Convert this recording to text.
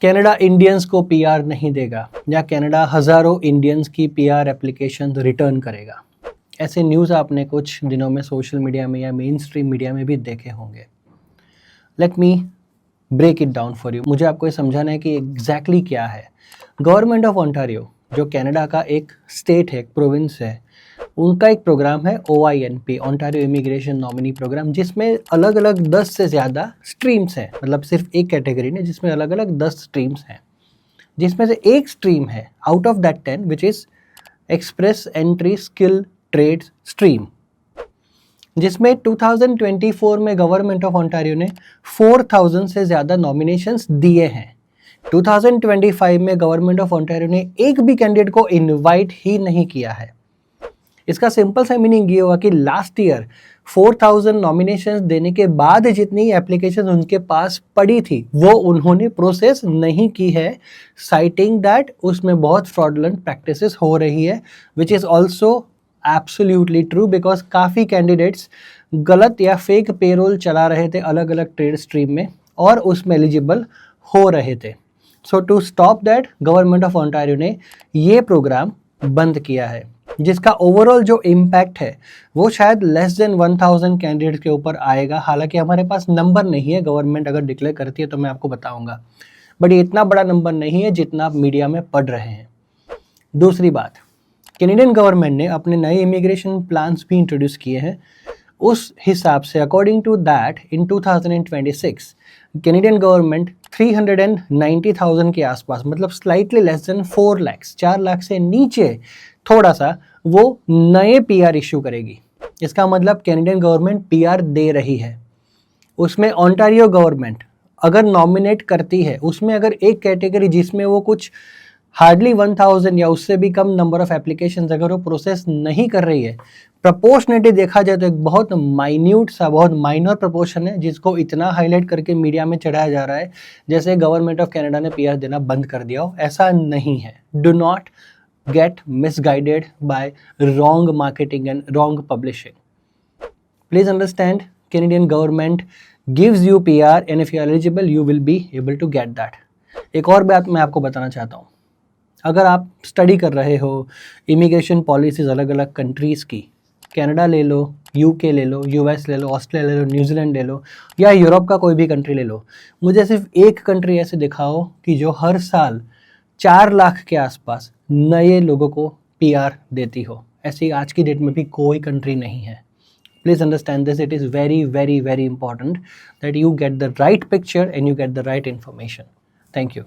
Canada Indians को PR नहीं देगा या कनाडा हज़ारों इंडियंस की पीआर एप्लीकेशन रिटर्न करेगा। ऐसे न्यूज़ आपने कुछ दिनों में सोशल मीडिया में या मेन स्ट्रीम मीडिया में भी देखे होंगे। Let me break it down for you. मुझे आपको ये समझाना है कि एग्जैक्टली क्या है। गवर्नमेंट ऑफ ओंटारियो जो कनाडा का एक स्टेट है, एक प्रोविंस है, उनका एक प्रोग्राम है OINP, Ontario immigration nominee program, जिसमें अलग अलग 10 से ज़्यादा स्ट्रीम्स हैं। मतलब सिर्फ एक कैटेगरी नहीं, जिसमें अलग अलग 10 स्ट्रीम्स हैं, जिसमें से एक स्ट्रीम है out of that 10 which is express entry skill trades stream, जिसमें 2024 में गवर्नमेंट ऑफ ओंटारियो ने 4000 से ज़्यादा नॉमिनेशंस दिए हैं। 2025 में गवर्नमेंट ऑफ ओंटारियो ने एक भी कैंडिडेट को इनवाइट ही नहीं किया है। इसका सिंपल सा मीनिंग ये हुआ कि लास्ट ईयर 4000 नॉमिनेशंस देने के बाद जितनी एप्लीकेशन उनके पास पड़ी थी वो उन्होंने प्रोसेस नहीं की है, साइटिंग दैट उसमें बहुत फ्रॉडलेंट प्रैक्टिसेस हो रही है, which is also absolutely true because काफ़ी कैंडिडेट्स गलत या फेक पेरोल चला रहे थे अलग अलग ट्रेड स्ट्रीम में और उसमें एलिजिबल हो रहे थे। So to stop that government of Ontario ने ये प्रोग्राम बंद किया है, जिसका ओवरऑल जो इम्पैक्ट है वो शायद लेस देन 1000 कैंडिडेट के ऊपर आएगा। हालांकि हमारे पास नंबर नहीं है, गवर्नमेंट अगर डिक्लेयर करती है तो मैं आपको बताऊंगा, बट ये इतना बड़ा नंबर नहीं है जितना आप मीडिया में पढ़ रहे हैं। दूसरी बात, कैनेडियन गवर्नमेंट ने अपने नए इमिग्रेशन प्लान्स भी इंट्रोड्यूस किए हैं। उस हिसाब से according to that in 2026 Canadian government 390,000 के आसपास, मतलब slightly less than 4 lakh, 4 lakh से नीचे थोड़ा सा, वो नए पीआर इश्यू करेगी। इसका मतलब कैनेडियन गवर्नमेंट पीआर दे रही है। उसमें ओंटारियो गवर्नमेंट अगर नॉमिनेट करती है, उसमें अगर एक कैटेगरी जिसमें वो कुछ हार्डली 1000 या उससे भी कम नंबर ऑफ एप्लीकेशंस अगर वो प्रोसेस नहीं कर रही है, प्रपोर्शनेटली देखा जाए तो एक बहुत माइन्यूट सा, बहुत माइनर प्रपोर्शन है, जिसको इतना हाईलाइट करके मीडिया में चढ़ाया जा रहा है जैसे गवर्नमेंट ऑफ कनाडा ने पीआर देना बंद कर दिया हो। ऐसा नहीं है। Do not get misguided by wrong marketing and wrong publishing. Please understand, Canadian government gives you PR and if you are eligible you will be able to get that. एक और बात मैं आपको बताना चाहता हूँ, अगर आप स्टडी कर रहे हो इमिग्रेशन पॉलिसीज़ अलग अलग कंट्रीज़ की, कनाडा ले लो, UK ले लो, US ले लो, ऑस्ट्रेलिया ले लो, न्यूजीलैंड ले लो या यूरोप का कोई भी कंट्री ले लो, मुझे सिर्फ एक कंट्री ऐसे दिखाओ कि जो हर साल 4 लाख के आसपास नए लोगों को पीआर देती हो। ऐसी आज की डेट में भी कोई कंट्री नहीं है। Please understand this, it is very very very important that you get the right picture and you get the right information. Thank you.